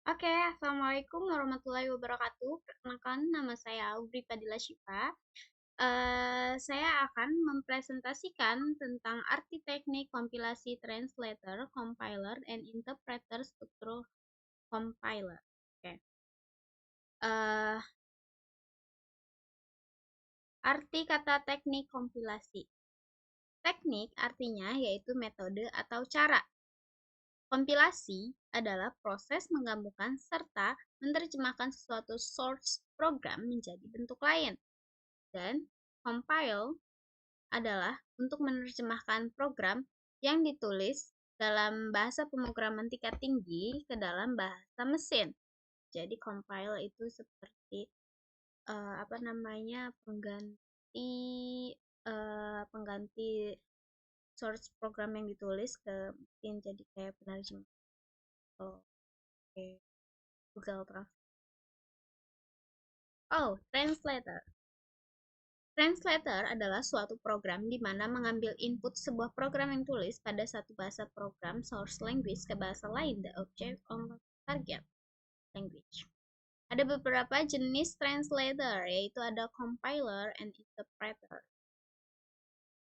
Oke, Assalamualaikum warahmatullahi wabarakatuh. Perkenalkan, nama saya Aubri Fadila Syifa. Saya akan mempresentasikan tentang arti teknik kompilasi translator, compiler, and interpreter struktur compiler. Oke. Eh, Arti kata teknik kompilasi. Teknik artinya yaitu metode atau cara. Kompilasi adalah proses menggabungkan serta menerjemahkan sesuatu source program menjadi bentuk lain. Dan compile adalah untuk menerjemahkan program yang ditulis dalam bahasa pemrograman tingkat tinggi ke dalam bahasa mesin. Jadi compile itu seperti pengganti source program yang ditulis ke mesin, jadi kayak penerjemah. Oke, Google Translate. Translator. Translator adalah suatu program di mana mengambil input sebuah program yang tulis pada satu bahasa program source language ke bahasa lain, the object on target language. Ada beberapa jenis translator, yaitu ada compiler and interpreter.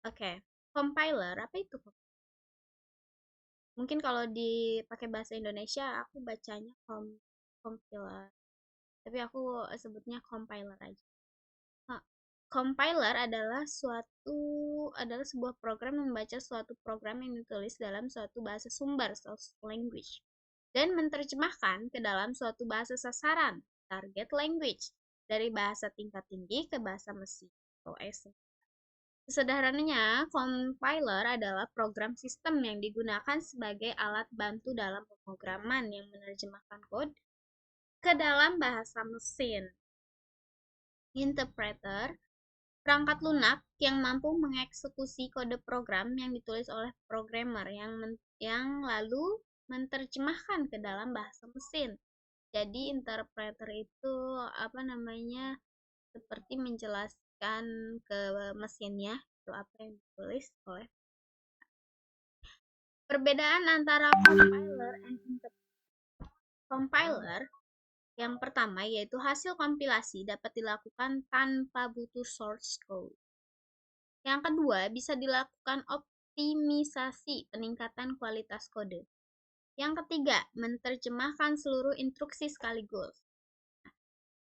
Oke, compiler, apa itu? Mungkin kalau dipakai bahasa Indonesia, aku bacanya compiler. Tapi aku sebutnya compiler aja. Compiler adalah sebuah program membaca suatu program yang ditulis dalam suatu bahasa sumber source language dan menerjemahkan ke dalam suatu bahasa sasaran target language dari bahasa tingkat tinggi ke bahasa mesin atau ASC. Sesederhananya, compiler adalah program sistem yang digunakan sebagai alat bantu dalam pemrograman yang menerjemahkan kode ke dalam bahasa mesin. Interpreter perangkat lunak yang mampu mengeksekusi kode program yang ditulis oleh programmer yang lalu menerjemahkan ke dalam bahasa mesin. Jadi interpreter itu seperti menjelaskan ke mesinnya itu apa yang ditulis oleh. Perbedaan antara compiler and interpreter. Compiler yang pertama yaitu hasil kompilasi dapat dilakukan tanpa butuh source code. Yang kedua, bisa dilakukan optimisasi peningkatan kualitas kode. Yang ketiga, menerjemahkan seluruh instruksi sekaligus.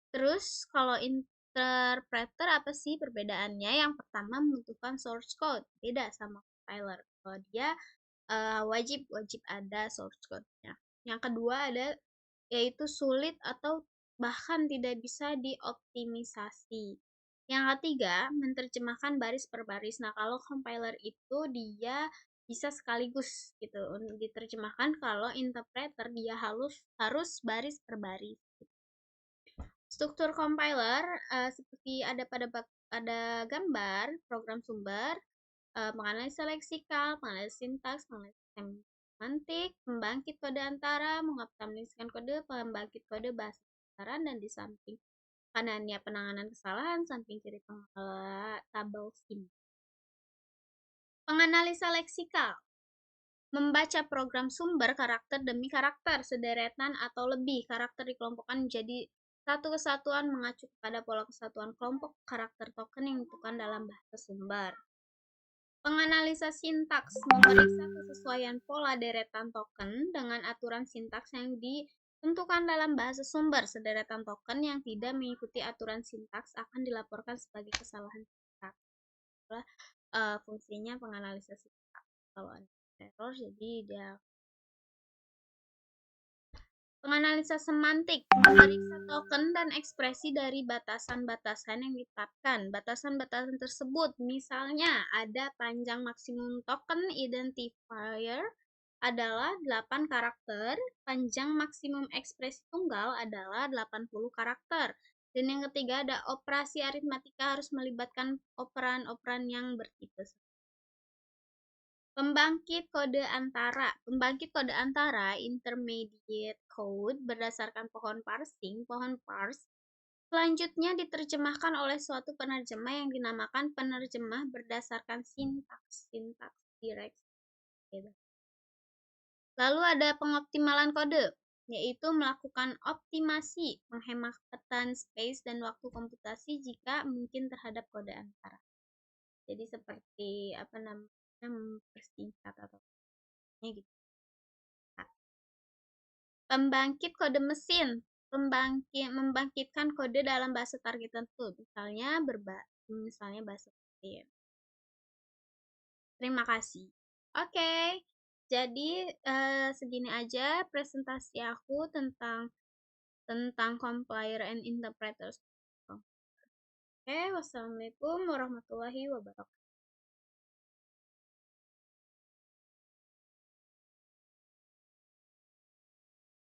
Terus, kalau interpreter apa sih perbedaannya? Yang pertama, membutuhkan source code. Beda sama compiler. Kalau dia wajib ada source code-nya. Yang kedua ada yaitu sulit atau bahkan tidak bisa dioptimisasi. Yang ketiga, menerjemahkan baris per baris. Nah, kalau compiler itu dia bisa sekaligus gitu diterjemahkan, kalau interpreter dia harus baris per baris. Struktur compiler seperti ada pada gambar program sumber, menganalisa leksikal, menganalisa sintaks, menganalisa semantik, pembangkit kode antara, mengoptimalkan kode, pembangkit kode bahasa sasaran, dan di samping kanannya penanganan kesalahan, samping kiri tabel SIM. Penganalisa leksikal membaca program sumber karakter demi karakter, sederetan atau lebih karakter dikelompokkan menjadi satu kesatuan mengacu kepada pola kesatuan kelompok karakter token yang ditentukan dalam bahasa sumber. Penganalisa sintaks memeriksa kesesuaian pola deretan token dengan aturan sintaks yang ditentukan dalam bahasa sumber. Sederetan token yang tidak mengikuti aturan sintaks akan dilaporkan sebagai kesalahan sintaks. Fungsinya penganalisa sintaks. Kalau ada error, jadi dia penganalisa semantik memeriksa token dan ekspresi dari batasan-batasan yang ditetapkan. Batasan-batasan tersebut misalnya ada panjang maksimum token identifier adalah 8 karakter, panjang maksimum ekspresi tunggal adalah 80 karakter. Dan yang ketiga ada operasi aritmatika harus melibatkan operan-operan yang bertipe. Pembangkit kode antara. Pembangkit kode antara intermediate code berdasarkan pohon parsing, pohon parse. Selanjutnya diterjemahkan oleh suatu penerjemah yang dinamakan penerjemah berdasarkan sintaks direct. Lalu ada pengoptimalan kode. yaitu melakukan optimasi, penghematan space dan waktu komputasi jika mungkin terhadap kode antara. Jadi seperti apa namanya, mempersingkat atau gitu. Nah, pembangkit kode mesin, membangkitkan kode dalam bahasa target tertentu, misalnya bahasa mesin. Terima kasih. Oke, jadi segini aja presentasi aku tentang compiler and interpreters. Oke, wassalamualaikum warahmatullahi wabarakatuh.